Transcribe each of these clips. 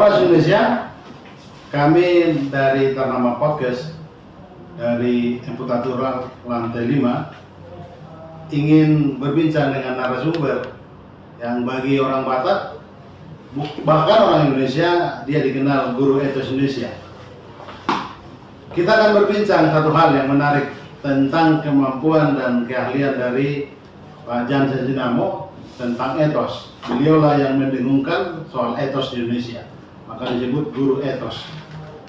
Horas Indonesia, kami dari Ternama Podcast, dari Emputatura Lantai 5, ingin berbincang dengan narasumber yang bagi orang Batak, bahkan orang Indonesia, dia dikenal guru etos Indonesia. Kita akan berbincang satu hal yang menarik tentang kemampuan dan keahlian dari Pak Jansen Sinamo tentang etos. Beliaulah yang mendengungkan soal etos di Indonesia, maka disebut guru etos.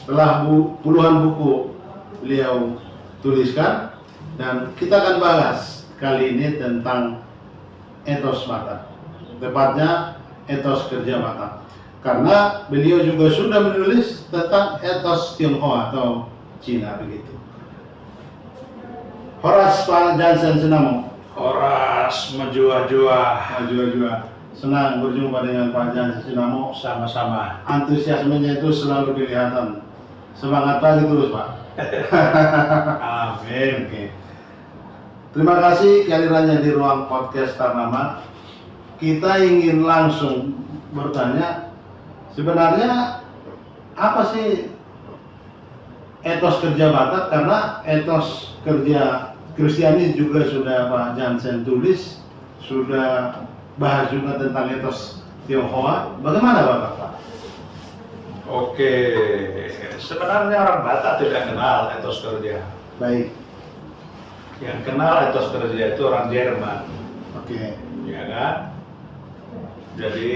Telah puluhan buku beliau tuliskan, dan kita akan bahas kali ini tentang etos Batak, tepatnya etos kerja Batak. Karena beliau juga sudah menulis tentang etos Tionghoa atau Cina begitu. Horas Pak Jansen Sinamo. Horas menjua-jua. Senang berjumpa dengan Pak Jansen Sinamo. Sama-sama. Antusiasmenya itu selalu kelihatan. Semangat pagi terus, Pak. Amin. Oke. Terima kasih kehadirannya di ruang podcast Ternama. Kita ingin langsung bertanya, sebenarnya apa sih etos kerja Batak? Karena etos kerja Kristiani juga sudah Pak Jansen tulis, sudah bahas juga tentang etos Tionghoa. Bagaimana Bapak, Pak? Oke, sebenarnya orang Batak tidak kenal etos kerja. Baik. Yang kenal etos kerja itu orang Jerman, Oke. ya kan? Jadi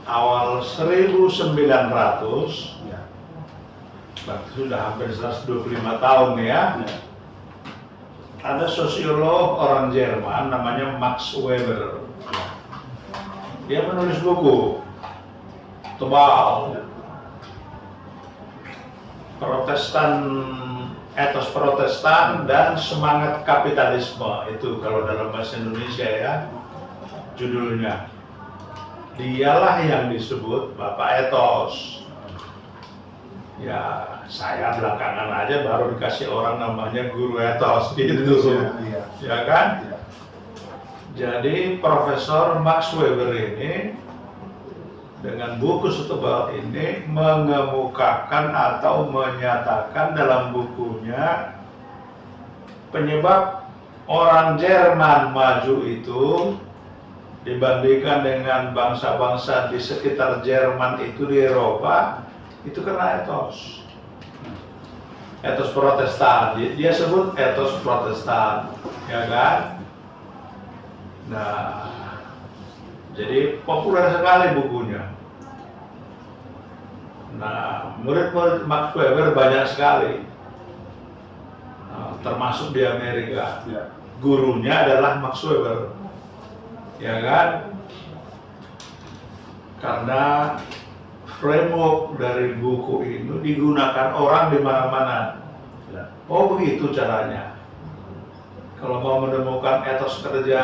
awal 1900, Ya. berarti sudah hampir 125 tahun ya. Ya. Ada sosiolog orang Jerman namanya Max Weber. Dia menulis buku tebal, etos Protestan dan semangat kapitalisme, itu kalau dalam bahasa Indonesia ya judulnya. Dialah yang disebut Bapak Etos. Ya, saya belakangan aja baru dikasih orang namanya guru etos gitu, Iya. ya kan? Iya. Jadi Profesor Max Weber ini dengan buku setebal ini mengemukakan atau menyatakan dalam bukunya penyebab orang Jerman maju itu dibandingkan dengan bangsa-bangsa di sekitar Jerman itu di Eropa, itu karena etos Protestan. Dia sebut etos Protestan, ya kan? Nah, jadi populer sekali bukunya. Nah, murid-murid Max Weber banyak sekali, termasuk di Amerika. Ya. Gurunya adalah Max Weber, ya kan? Karena framework dari buku itu digunakan orang di mana-mana. Ya. Oh, begitu caranya. Kalau mau menemukan etos kerja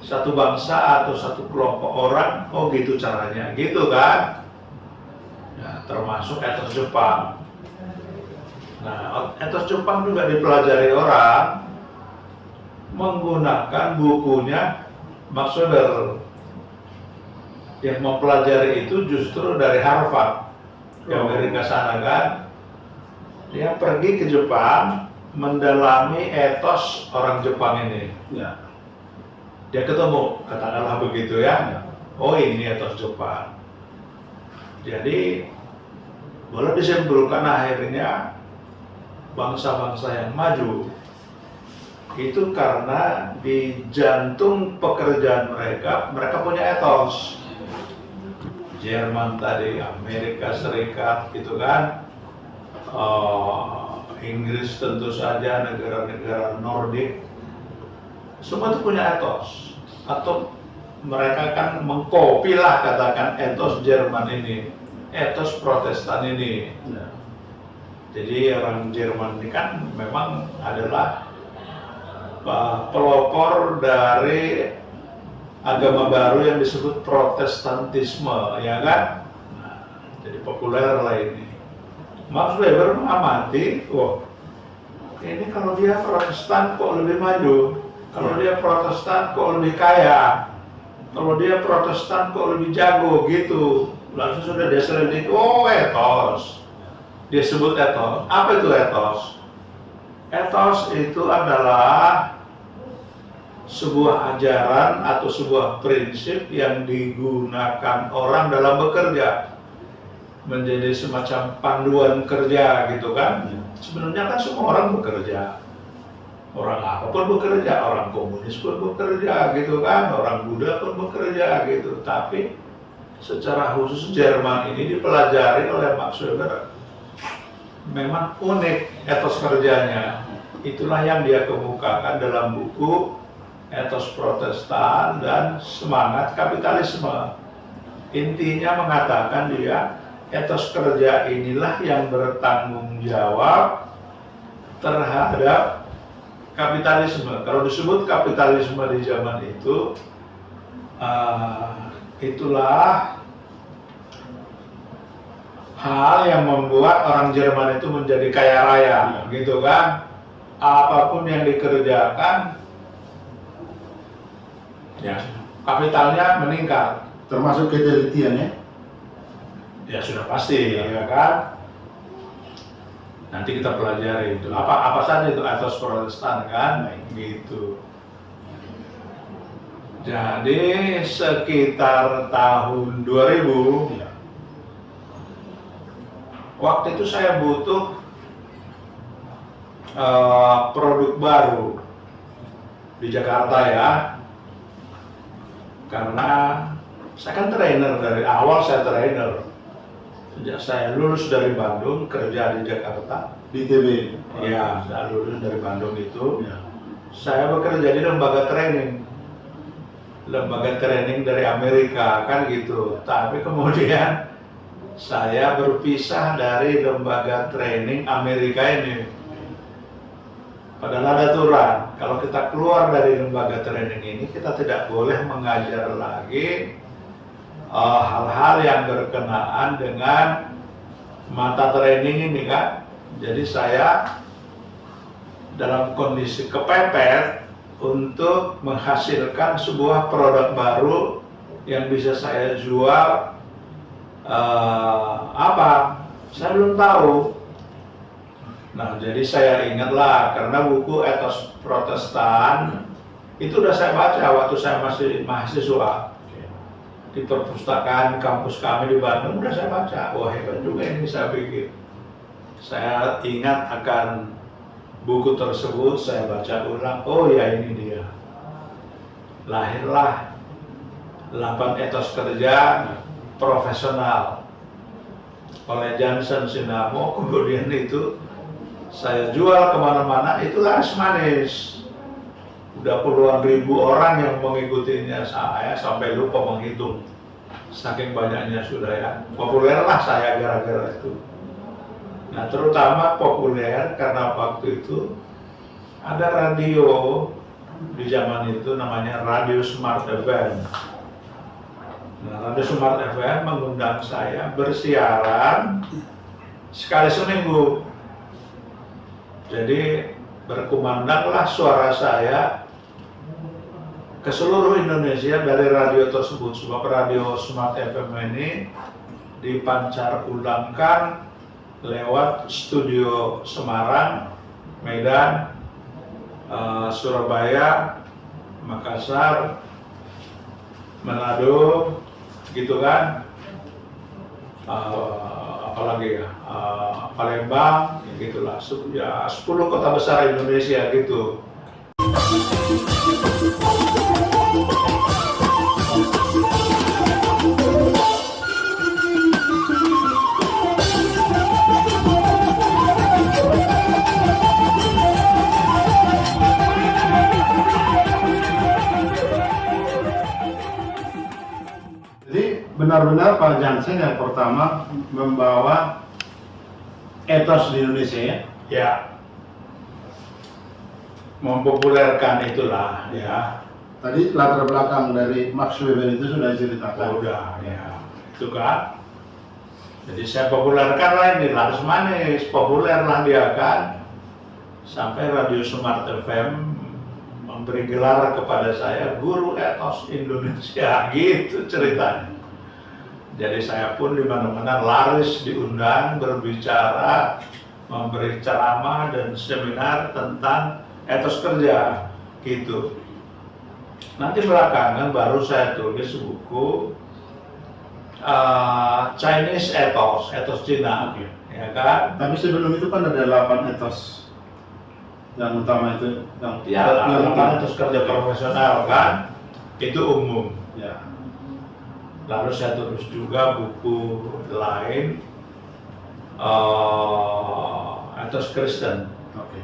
satu bangsa atau satu kelompok orang, oh gitu caranya, gitu kan? Nah, termasuk etos Jepang. Nah, etos Jepang juga dipelajari orang menggunakan bukunya Max Weber. Yang mempelajari itu justru dari Harvard, di Amerika sana kan. Dia pergi ke Jepang, mendalami etos orang Jepang ini. Ya. Dia ketemu, katakanlah begitu ya. Oh, ini etos Jepang. Jadi boleh disimpulkan akhirnya bangsa-bangsa yang maju itu karena di jantung pekerjaan mereka punya etos. Jerman tadi, Amerika Serikat gitu kan, Inggris tentu saja, negara-negara Nordik, semua itu punya etos. Atau mereka kan mengkopi lah, katakan, etos Jerman ini, etos Protestan ini. Ya. Jadi orang Jerman ini kan memang adalah pelopor dari agama baru yang disebut Protestantisme, ya kan? Nah, jadi populer lah ini. Max Weber mengamati, wah, ini kalau dia Protestan kok lebih maju, kalau dia Protestan kok lebih kaya, kalau dia Protestan kok lebih jago gitu. Lalu sudah dia selidiki, oh etos. Dia sebut etos. Apa itu etos? Etos itu adalah sebuah ajaran atau sebuah prinsip yang digunakan orang dalam bekerja, menjadi semacam panduan kerja gitu kan. Sebenarnya kan semua orang bekerja, orang apa pun bekerja, orang komunis pun bekerja gitu kan, orang Buddha pun bekerja gitu. Tapi secara khusus Jerman ini dipelajari oleh Max Weber, memang unik etos kerjanya. Itulah yang dia kemukakan dalam buku Etos Protestan dan Semangat Kapitalisme. Intinya mengatakan dia, etos kerja inilah yang bertanggung jawab terhadap kapitalisme. Kalau disebut kapitalisme di zaman itu, itulah hal yang membuat orang Jerman itu menjadi kaya raya, gitu kan. Apapun yang dikerjakan, ya kapitalnya meningkat. Termasuk ketelitian ya? Ya sudah pasti, ya kan. Nanti kita pelajari itu. Apa saja itu etos Protestan kan, gitu. Jadi sekitar tahun 2000, waktu itu saya butuh produk baru di Jakarta ya, karena saya kan trainer dari awal, saya trainer sejak saya lulus dari Bandung kerja di Jakarta Di TB. ya. Saya lulus dari Bandung itu Ya. saya bekerja di lembaga training dari Amerika kan gitu. Tapi kemudian saya berpisah dari lembaga training Amerika ini. Padahal ada aturan, kalau kita keluar dari lembaga training ini, kita tidak boleh mengajar lagi hal-hal yang berkenaan dengan mata training ini kan. Jadi saya dalam kondisi kepepet untuk menghasilkan sebuah produk baru yang bisa saya jual. Saya belum tahu. Nah, jadi saya ingatlah, karena buku Etos Protestan itu udah saya baca waktu saya masih mahasiswa di perpustakaan kampus kami di Bandung. Udah saya baca, wah hebat juga ini, saya pikir. Saya ingat akan buku tersebut, saya baca ulang, oh ya ini dia. Lahirlah 8 etos kerja profesional oleh Johnson Sinamo. Kemudian itu saya jual kemana-mana, itu laris manis. Udah puluhan ribu orang yang mengikutinya, saya sampai lupa menghitung. Saking banyaknya sudah ya. Populerlah saya gara-gara itu. Nah, terutama populer karena waktu itu ada radio di zaman itu namanya Radio Smart FM. Nah, Radio Smart FM mengundang saya bersiaran sekali seminggu. Jadi berkumandanglah suara saya ke seluruh Indonesia dari radio tersebut. Sebab Radio Smart FM ini dipancar ulangkan lewat studio Semarang, Medan, Surabaya, Makassar, Manado, gitu kan. Apalagi ya, Palembang, ya gitulah, ya 10 kota besar Indonesia gitu. Benar-benar Pak Jansen yang pertama membawa etos di Indonesia ya? Ya, mempopulerkan itulah ya. Tadi latar belakang dari Max Weber itu sudah diceritakan. Udah ya, itu kan. Jadi saya populerkan lah ini, laris manis, populer lah dia kan. Sampai Radio Smart FM memberi gelar kepada saya Guru Etos Indonesia, gitu ceritanya. Jadi saya pun di mana-mana laris diundang berbicara, memberi ceramah dan seminar tentang etos kerja gitu. Nanti belakangan baru saya tulis buku Chinese Ethos, etos Cina, ya kan? Tapi sebelum itu kan ada 8 etos yang utama itu yang Ya, etos kerja profesional kan, itu umum. Ya. Lalu saya tulis juga buku lain, etos Kristen. Oke.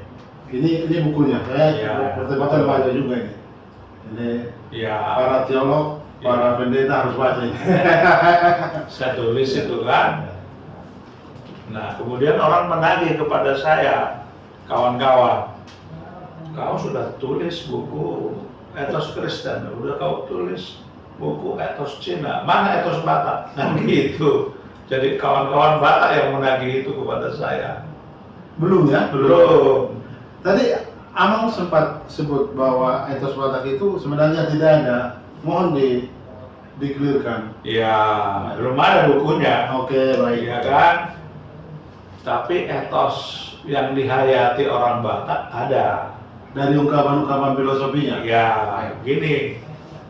Ini bukunya. Saya Ya. bertepatan baca juga ini. Ini Ya, para teolog, para pendeta harus baca ini. saya tulis itu kan. Nah, kemudian orang menagih kepada saya, kawan-kawan, kau sudah tulis buku etos Kristen, udah kau tulis buku etos Cina, mana etos Batak? Kan gitu. Jadi kawan-kawan Batak yang menagih itu kepada saya. Belum ya? Belum. Tadi Amang sempat sebut bahwa etos Batak itu sebenarnya tidak ada. Mohon di-clearkan. Ya, belum ada bukunya. Oke, baik. Ya kan? Tapi etos yang dihayati orang Batak ada. Dari ungkapan-ungkapan filosofinya. Ya, gini.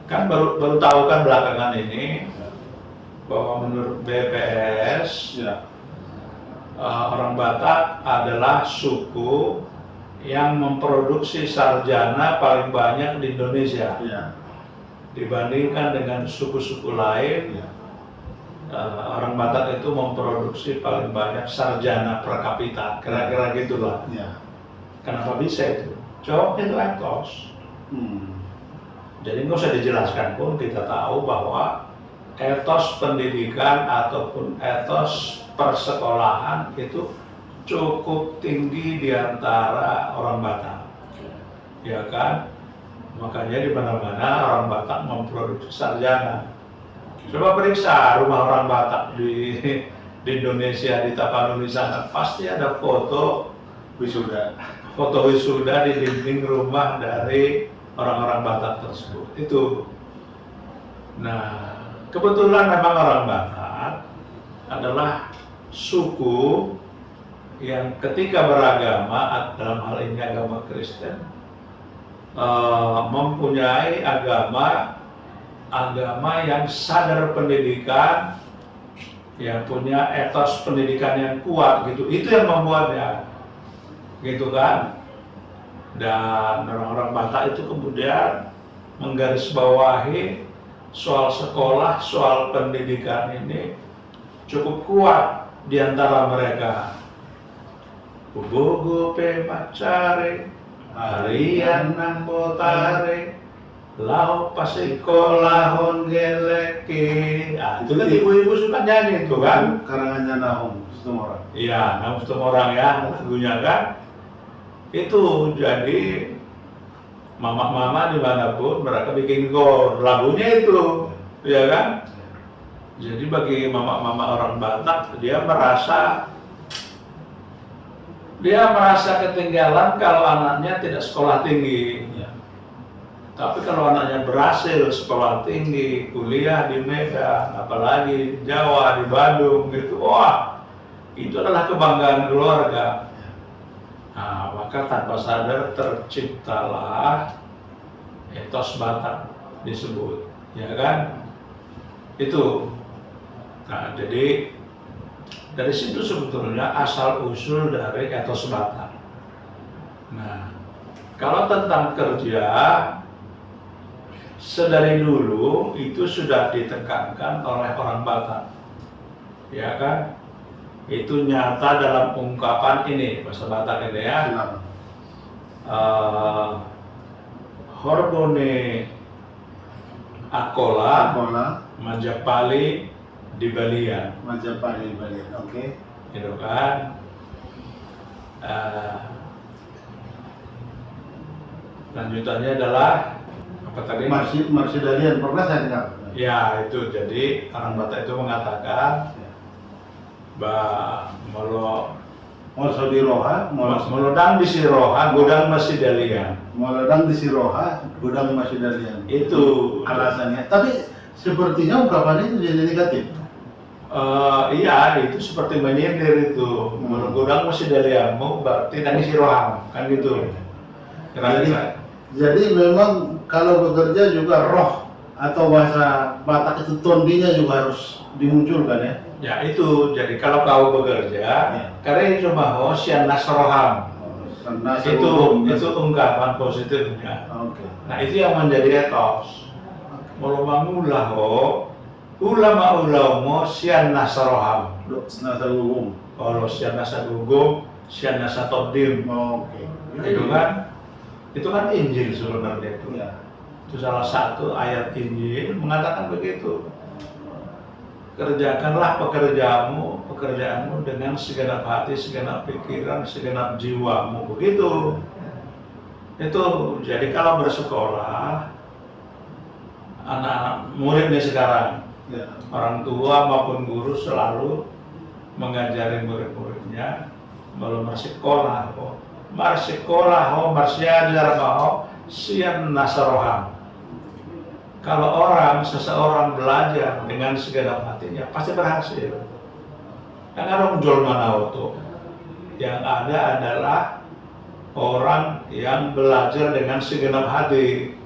Kan baru tahu kan belakangan ini bahwa menurut BPS Ya. orang Batak adalah suku yang memproduksi sarjana paling banyak di Indonesia Ya. dibandingkan dengan suku-suku lain. Ya. Orang Batak itu memproduksi paling banyak sarjana per kapita, kira-kira gitulah. Ya. Kenapa bisa itu? Jawabnya itu etos. Jadi nggak usah dijelaskan pun kita tahu bahwa etos pendidikan ataupun etos persekolahan itu cukup tinggi di antara orang Batak, ya kan? Makanya di mana-mana orang Batak memproduksi sarjana. Coba periksa rumah orang Batak di Indonesia, di Tapanuli sana, pasti ada foto Wisuda. di dinding rumah dari orang-orang Batak tersebut. Itu. Nah, kebetulan memang orang Batak adalah suku yang ketika beragama, dalam hal ini agama Kristen, mempunyai agama yang sadar pendidikan, yang punya etos pendidikan yang kuat gitu. Itu yang membuatnya, gitu kan? Dan orang-orang Batak itu kemudian menggarisbawahi soal sekolah, soal pendidikan ini cukup kuat di antara mereka. Bogo pe macare, harian nang botare, lau pasikolah geleki. Itu kan ibu-ibu suka nyanyi itu kan? Karangannya Nahum Situmorang. Iya, Nahum Situmorang ya lagunya kan. Itu jadi mama-mama dimanapun mereka bikin gor lagunya itu, ya kan? Jadi bagi mama-mama orang Batak dia merasa ketinggalan kalau anaknya tidak sekolah tinggi. Ya. Tapi kalau anaknya berhasil sekolah tinggi, kuliah di Medan, apalagi di Jawa, di Bandung gitu, wah itu adalah kebanggaan keluarga. Nah, maka tanpa sadar terciptalah etos Batak disebut, ya kan? Itu. Nah, jadi dari situ sebetulnya asal usul dari etos Batak. Nah, kalau tentang kerja, sedari dulu itu sudah ditekankan oleh orang Batak, ya kan? Itu nyata dalam ungkapan ini, bahasa Batak ini ya. Silakan. Horbone Akola Sekolah Majapali di Balian, Majapahit Bali. Oke. gitu kan? Lanjutannya adalah apa tadi? Marsidalian pernah saya dengar. Ya itu jadi orang Batak itu mengatakan Molso di Roha, melodang di Siroha, gudang masih dalian. Moledang di Siroha, gudang masih dalian. Itu Alasannya. Tapi sepertinya ungkapan itu jadi negatif. Iya, itu seperti menyindir itu. Menggudang masih daliamu, berarti dan isi roham, kan gitu. Kira-kira. Jadi memang kalau bekerja juga roh atau bahasa Batak itu tondinya juga harus dimunculkan ya. Ya itu, jadi kalau kau bekerja, karena cuma sian nasroham. Itu ungkapan positifnya. Oke. Nah itu yang menjadi etos. Mulai ulama sian nasroham. Nasa gugum. Kalau sian nasa gugum, sian nasa tobdim. Oke. Itu kan Injil sebenarnya itu. Ya. Itu salah satu ayat Injil mengatakan begitu. Kerjakanlah pekerjaanmu dengan segenap hati, segenap pikiran, segenap jiwamu. Begitu. Itu jadi kalau bersekolah, anak muridnya sekarang, orang tua maupun guru selalu mengajari murid-muridnya belum bersekolah. Marsekolah, marsiajar mau sian nasaroham. Kalau seseorang belajar dengan segenap hatinya pasti berhasil. Kan orang jual mana tuh? Yang ada adalah orang yang belajar dengan segenap hati.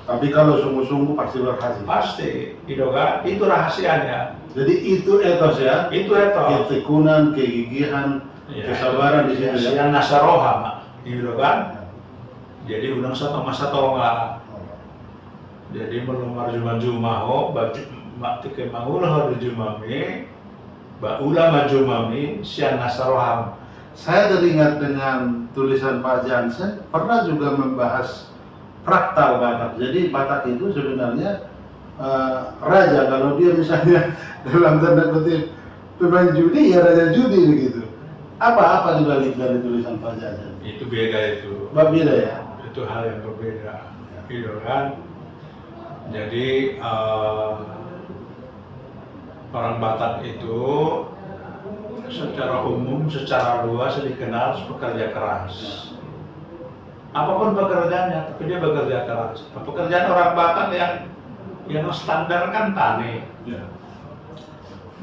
Tapi kalau sungguh-sungguh pasti berhasil. Pasti, itu rahasianya. Jadi itu etos ya. Itu etos. Ketekunan, kegigihan, kesabaran di sini. Sian nasaroham, kan? Jadi udang satu masa tonga. Jadi melumar juma-jumaho, batu ke mangulah di jumami, baula majumami, sian nasaroham. Saya teringat dengan tulisan Pak Jansen, pernah juga membahas fraktal Batak. Jadi Batak itu sebenarnya raja, kalau dia misalnya dalam tanda kutip pemain judi, ya raja judi begitu. Apa dibalik dari tulisan Pak Jansen? Itu beda itu. Beda ya? Itu hal yang berbeda. Gitu kan? Jadi orang Batak itu secara umum, secara luas dikenal pekerja keras. Apapun pekerjaannya, tapi dia bekerja keras. Pekerjaan orang Batak yang standar kan tani.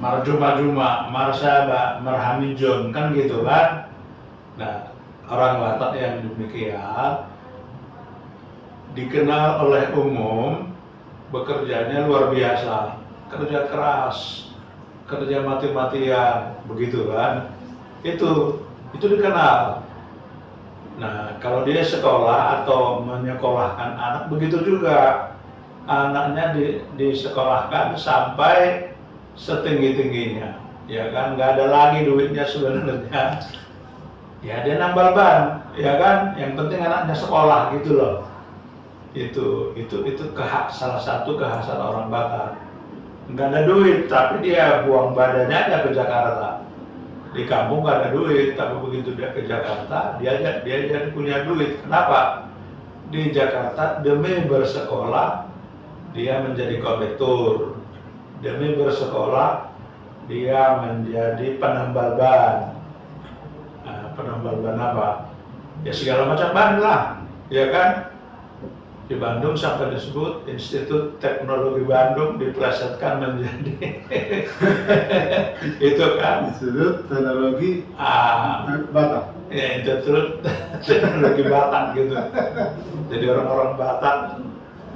Marjuma-juma, marsaba, marhamijon, kan gitu kan. Nah, orang Batak yang demikian dikenal oleh umum bekerjanya luar biasa, kerja keras, kerja mati-matian, begitu kan? Itu dikenal. Nah, kalau dia sekolah atau menyekolahkan anak, begitu juga anaknya disekolahkan sampai setinggi-tingginya, ya kan? Nggak ada lagi duitnya sebenarnya. Ya dia nambal ban, ya kan? Yang penting anaknya sekolah gitu loh. Itu salah satu kekhasan orang Batak. Nggak ada duit, tapi dia buang badannya aja ke Jakarta. Di kampung nggak ada duit, tapi begitu dia ke Jakarta, dia jadi punya duit. Kenapa? Di Jakarta demi bersekolah dia menjadi kondektur, demi bersekolah dia menjadi penambal ban. Nah, penambal ban apa? Ya segala macam ban lah, ya kan? Di Bandung sampai disebut Institut Teknologi Bandung, dipelesetkan menjadi itu kan Institut Teknologi Batak. Ya, Institut Teknologi Batak gitu. Jadi orang-orang Batak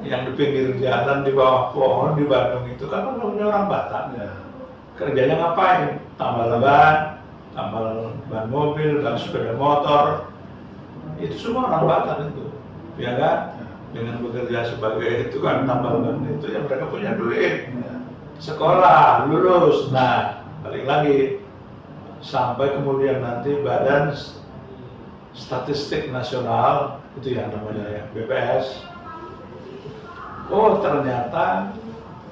yang di pinggir jalan di bawah pohon di Bandung itu kan orang Batak. Kerjanya ngapain? Tambal ban mobil, ban sepeda motor. Itu semua orang Batak itu, ya kan? Dengan bekerja sebagai itu kan tambal ban itu ya mereka punya duit, sekolah, lulus. Nah, balik lagi sampai kemudian nanti Badan Statistik Nasional itu yang namanya ya BPS. Oh ternyata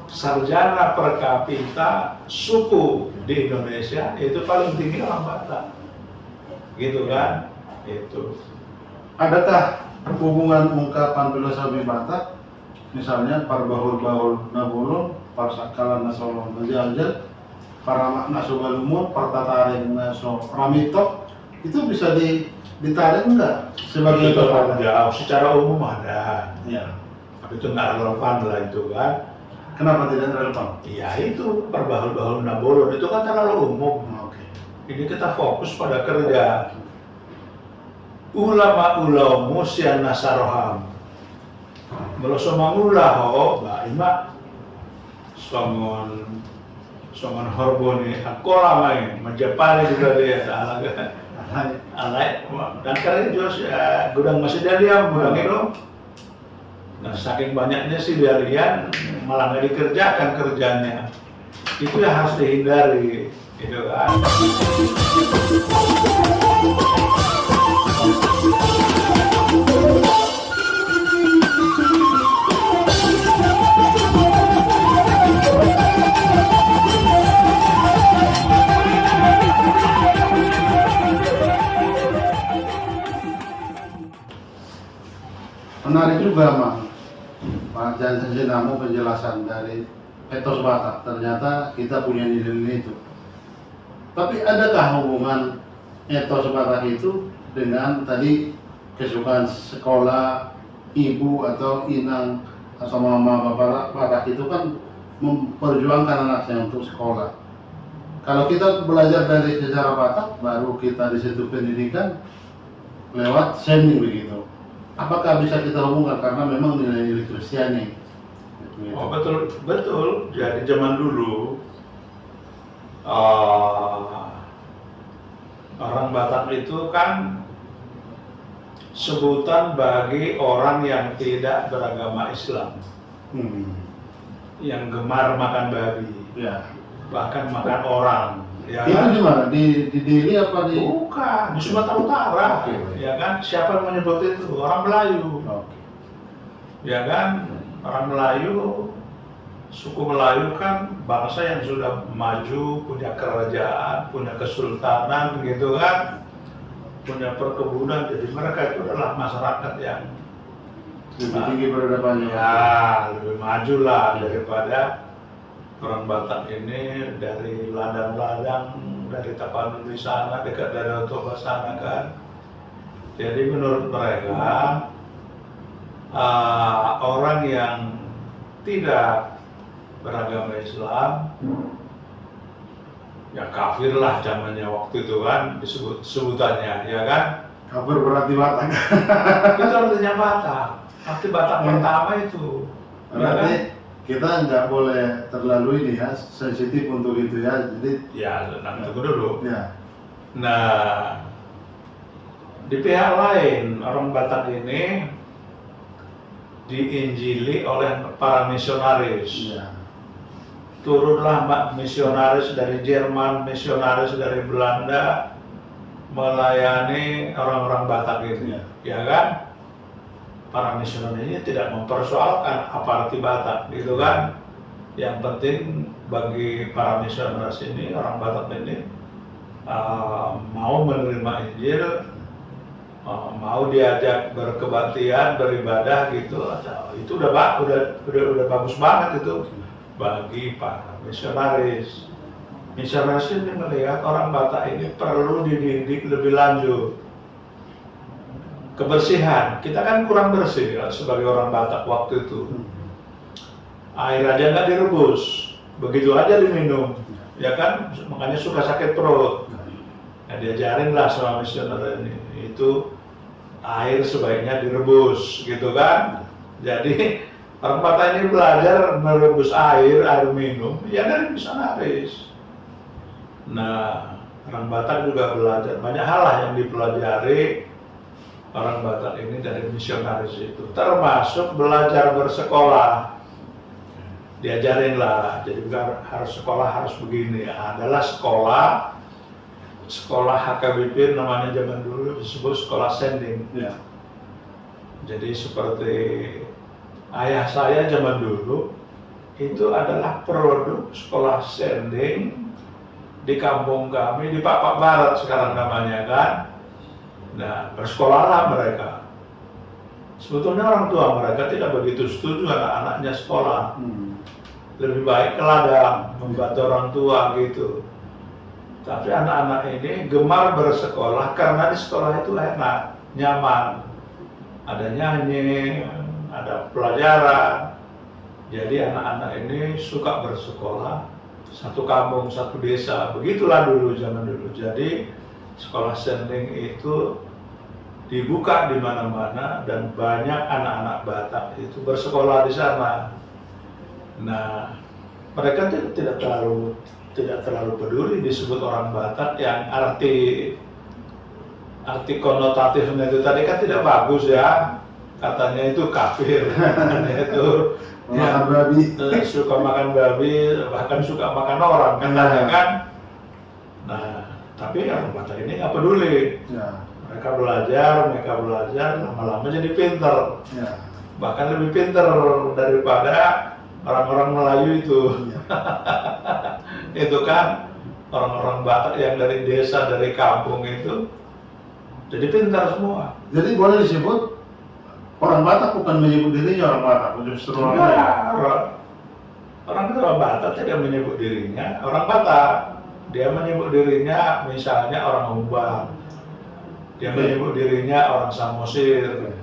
sarjana per kapita suku di Indonesia itu paling tinggi orang Batak, gitu kan? Itu. Adakah hubungan ungkapan filosofi Batak, misalnya Parbahul-bahul Nabulun, Parsakalan Nasolong Najaljan, Paramak Nasogalumur, Partataring Naso Ramitok, itu bisa ditarik enggak sebagai itu jauh secara umum ada, ya. tapi itu nggak relevan lah itu kan. Kenapa tidak relevan? Ya itu perbaul-baul Nabolon itu kan terlalu umum. Oke. Ini kita fokus pada kerja. Ulama musian nasaroham. Melosomangula ho ba ima songon horboni akola mai majapali juga dia alaga alai dan karena juga gudang masih dia gudang itu. Nah, saking banyaknya sih lihat malah nggak dikerjakan kerjanya. Itu yang harus dihindari, gitu kan. Menarik juga, Pak Jansen Namu penjelasan dari etos Batak. Ternyata kita punya nilai-nilai itu. Tapi adakah hubungan etos Batak itu dengan tadi kesukaan sekolah, ibu atau inang atau mama bapak Batak itu kan memperjuangkan anaknya untuk sekolah. Kalau kita belajar dari sejarah Batak, baru kita di situ pendidikan lewat seni begitu. Apakah bisa kita hubungkan karena memang nilai-nilai Kristiani? Oh betul, betul. Jadi zaman dulu orang Batak itu kan sebutan bagi orang yang tidak beragama Islam, yang gemar makan babi, Ya. bahkan makan orang. Ya Itu kan? di mana? Di Delhi apa di? Bukan, di Sumatera Utara. Oke. Ya kan? Siapa yang menyebut itu? Orang Melayu. Oke. Ya kan? Orang Melayu, suku Melayu kan bangsa yang sudah maju, punya kerajaan, punya kesultanan gitu kan, punya perkebunan. Jadi mereka itu adalah masyarakat yang Lebih tinggi peradabannya. ya lebih maju lah daripada orang Batak ini dari ladang-ladang, dari Tapanuli sana, dekat Danau Toba sana kan. Jadi menurut mereka orang yang tidak beragama Islam ya kafir lah zamannya waktu itu kan sebutannya, ya kan? Kafir berarti Batak. Itu artinya Batak. Arti Batak pertama itu. Ya Berarti kan? kita nggak boleh terlalu ini ya, sensitif untuk itu ya. Jadi Ya, nanti tunggu dulu. ya. Nah, di pihak lain orang Batak ini diinjili oleh para misionaris. Iya. Turunlah misionaris dari Jerman, misionaris dari Belanda melayani orang-orang Batak ini, ya kan? Para misionaris ini tidak mempersoalkan apa arti Batak, gitu kan? Yang penting bagi para misionaris ini, orang Batak ini mau menerima Injil, mau diajak berkebaktian, beribadah gitu, itu udah bagus banget itu bagi para misionaris. Misionaris ini melihat orang Batak ini perlu dididik lebih lanjut. Kebersihan, kita kan kurang bersih sebagai orang Batak waktu itu. Air aja nggak direbus, begitu aja diminum, ya kan? Makanya suka sakit perut. Nah, diajarin lah sama misioner ini, itu air sebaiknya direbus, gitu kan? Jadi orang Batak ini belajar merebus air minum, ya dari misionaris. Nah, orang Batak juga belajar banyak hal lah yang dipelajari orang Batak ini dari misionaris itu, termasuk belajar bersekolah. Diajarin lah, jadi bukan harus sekolah harus begini, adalah sekolah HKBP namanya zaman dulu disebut sekolah sending. Ya. Jadi seperti ayah saya zaman dulu itu adalah produk sekolah sending di kampung kami di Papak Barat sekarang namanya kan. Nah, bersekolahlah mereka. Sebetulnya orang tua mereka tidak begitu setuju anak-anaknya sekolah. Lebih baik ke ladang, membantu orang tua gitu. Tapi anak-anak ini gemar bersekolah karena di sekolah itu enak, nyaman. Ada nyanyi, ada pelajaran. Jadi anak-anak ini suka bersekolah, satu kampung, satu desa, begitulah dulu zaman dulu. Jadi sekolah sending itu dibuka di mana-mana dan banyak anak-anak Batak itu bersekolah di sana. Nah, mereka tidak terlalu peduli disebut orang Batak yang arti konotatifnya itu tadi kan tidak bagus ya. Katanya itu kafir, katanya itu Makan babi. suka makan babi, bahkan suka makan orang katanya kan. Nah, tapi orang Batak ini nggak peduli. Ya. Mereka belajar, lama-lama jadi pinter. Ya. Bahkan lebih pinter daripada orang-orang Melayu itu. Ya. Itu kan orang-orang Batak yang dari desa, dari kampung itu jadi pintar semua. Jadi boleh disebut orang Batak bukan menyebut dirinya orang Batak, justru orang Ya, lain. orang Batak tidak menyebut dirinya orang Batak. Dia menyebut dirinya misalnya orang Humbang. Dia menyebut dirinya orang Samosir.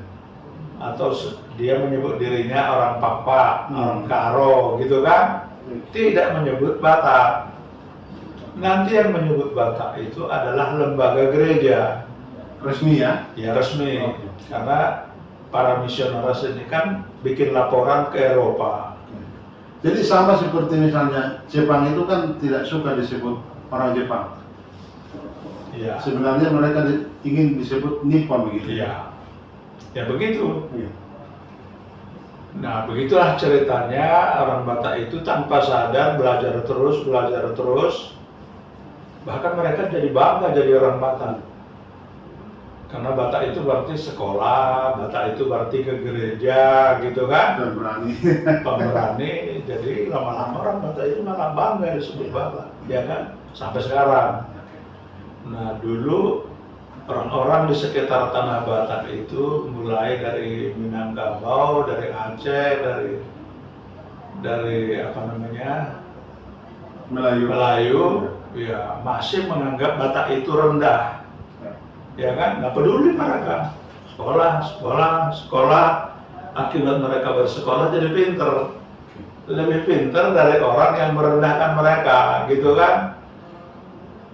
Atau dia menyebut dirinya orang Pakpak, orang Karo, gitu kan? Tidak menyebut Batak. Nanti yang menyebut Batak itu adalah lembaga gereja. Resmi ya? Ya resmi, Oke. karena para misionaris ini kan bikin laporan ke Eropa. Jadi sama seperti misalnya Jepang itu kan tidak suka disebut orang Jepang. Iya, Sebenarnya mereka ingin disebut Nippon begitu. iya, ya begitu. Iya. Nah begitulah ceritanya orang Batak itu tanpa sadar belajar terus, bahkan mereka jadi bangga jadi orang Batak. Karena Batak itu berarti sekolah, Batak itu berarti ke gereja, gitu kan? Dan berani. Pemberani, jadi lama-lama orang Batak itu malah bangga disebut Batak, ya kan? Sampai sekarang. Nah dulu orang-orang di sekitar tanah Batak itu mulai dari Minangkabau, dari Aceh, dari apa namanya Melayu, ya masih menganggap Batak itu rendah. Ya kan, nggak peduli mereka. Sekolah. Akibat mereka bersekolah jadi pinter. Lebih pinter dari orang yang merendahkan mereka, gitu kan?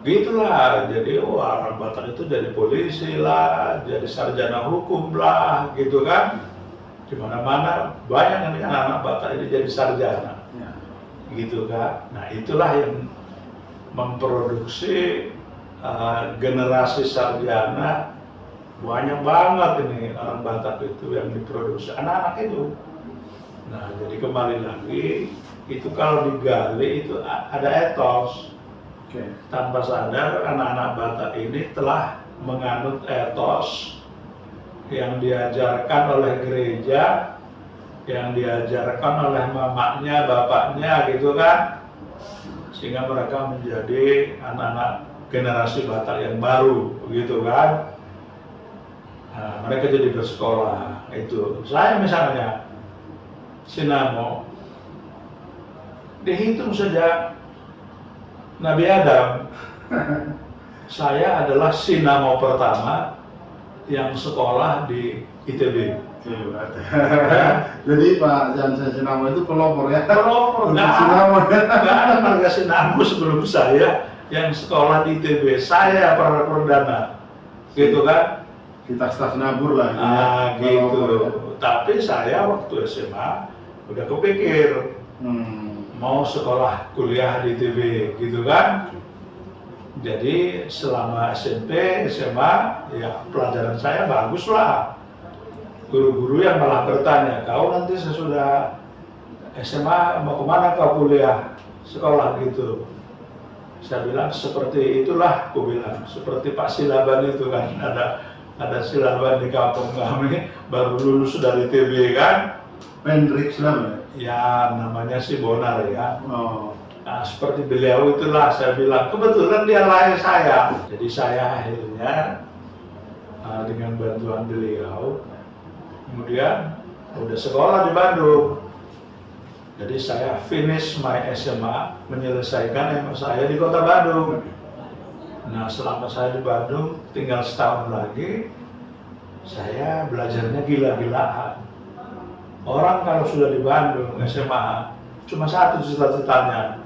Gitulah, jadi orang Batak itu jadi polisi lah, jadi sarjana hukum lah, gitu kan? Di mana-mana banyak nih anak-anak Batak ini jadi sarjana, Ya. gitu kan? Nah itulah yang memproduksi generasi sarjana. Banyak banget ini orang Batak itu yang diproduksi anak-anak itu. Nah jadi kembali lagi itu kalau digali itu ada etos. Oke. Tanpa sadar anak-anak Batak ini telah menganut etos yang diajarkan oleh gereja, yang diajarkan oleh mamanya, bapaknya, gitu kan, sehingga mereka menjadi anak-anak generasi Batak yang baru, gitu kan. Nah, mereka jadi bersekolah. Itu saya misalnya Sinamo dihitung sejak Nabi Adam. Saya adalah Sinamo pertama yang sekolah di ITB. Hebat. Jadi Pak Jansen Sinamo itu pelopor ya? Kalau Sinamo. nggak ada marga Sinamo sebelum saya yang sekolah di ITB. Saya perdana, gitu kan? Kita staf nabur lah. Ah, ya. Pelopor, ya. gitu. Tapi saya waktu SMA udah kepikir mau sekolah kuliah di ITB, gitu kan? Jadi selama SMP, SMA, ya pelajaran saya bagus lah. Guru-guru yang malah bertanya, kau nanti sesudah SMA mau kemana kau kuliah sekolah gitu? Saya bilang seperti itulah, aku bilang seperti Pak Silaban itu kan, ada Silaban di kampung kami baru lulus dari ITB kan? Hendrik Silaban. Ya namanya si Bonar ya. Oh. Nah, seperti beliau itulah saya bilang, kebetulan dia lahir saya. Jadi saya akhirnya dengan bantuan beliau, kemudian udah sekolah di Bandung. Jadi saya finish my SMA, menyelesaikan SMA saya di kota Bandung. Nah selama saya di Bandung, tinggal setahun lagi, saya belajarnya gila-gilaan. Orang kalau sudah di Bandung SMA cuma satu cita-citanya,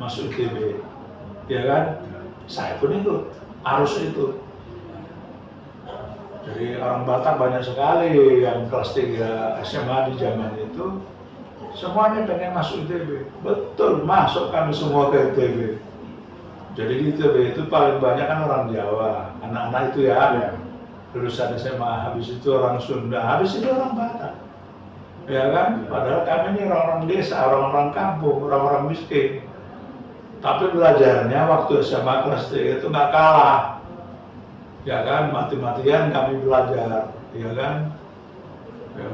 masuk ITB, ya kan? Saya pun ikut arus itu. Jadi orang Batak banyak sekali yang kelas 3 SMA di zaman itu, semuanya pengen masuk ITB. Betul, masuk kami semua ke ITB. Jadi di ITB itu paling banyak kan orang Jawa, anak-anak itu ya, lulusan SMA, habis itu orang Sunda, habis itu orang Batak. Ya kan? Padahal kami ini orang-orang desa, orang-orang kampung, orang-orang miskin. Tapi belajarnya waktu SMA kelas 3 itu nggak kalah. Ya kan, mati-matian kami belajar, ya kan. Ya,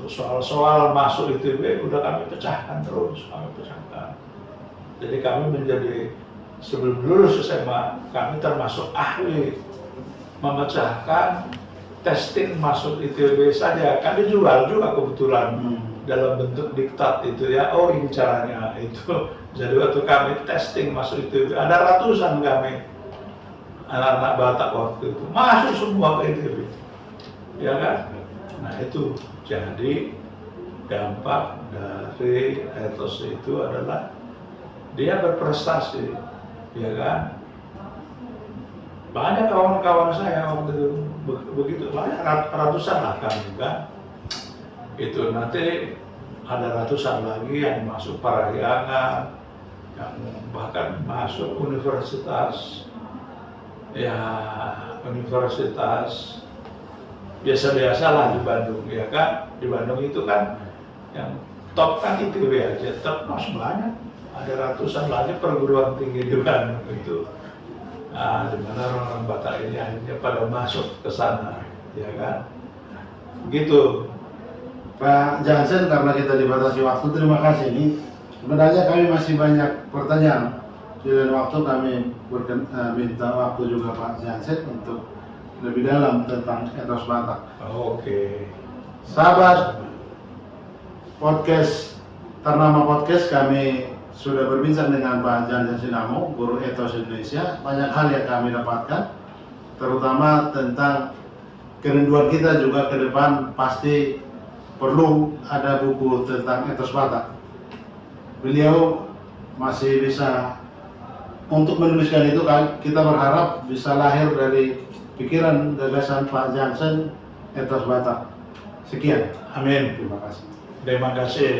soal-soal masuk ITB udah kami pecahkan terus, kami pecahkan. Jadi kami menjadi, sebelum lulus SMA, kami termasuk ahli memecahkan testing masuk ITB saja. Kan dijual juga kebetulan dalam bentuk diktat itu ya. Oh ini caranya itu. Jadi waktu kami testing masuk ITB, ada ratusan kami anak-anak Batak waktu itu masuk semua ke ITB, ya kan? Nah itu jadi dampak dari etos itu adalah dia berprestasi, ya kan? Banyak kawan-kawan saya waktu itu begitu, banyak ratusan lah kami kan. Itu nanti ada ratusan lagi yang masuk Parahyangan, yang bahkan masuk universitas, ya universitas biasa-biasa lah di Bandung, ya kan? Di Bandung itu kan yang top kan ITB aja, top masih banyak, ada ratusan lagi perguruan tinggi di Bandung itu. Nah, di mana orang Batak ini akhirnya pada masuk ke sana, ya kan? Gitu. Pak Jansen, karena kita dibatasi waktu, terima kasih. Ini sebenarnya kami masih banyak pertanyaan. Di lain waktu kami minta waktu juga Pak Jansen untuk lebih dalam tentang etos Batak. Oke. Sahabat podcast Ternama Podcast, kami sudah berbincang dengan Pak Jansen Sinamo, guru etos Indonesia. Banyak hal yang kami dapatkan, terutama tentang kerinduan kita juga ke depan pasti perlu ada buku tentang etos Batak. Beliau masih bisa untuk menuliskan itu, kan kita berharap bisa lahir dari pikiran gagasan Pak Jansen etos Batak. Sekian. Amin. Terima kasih. Terima kasih.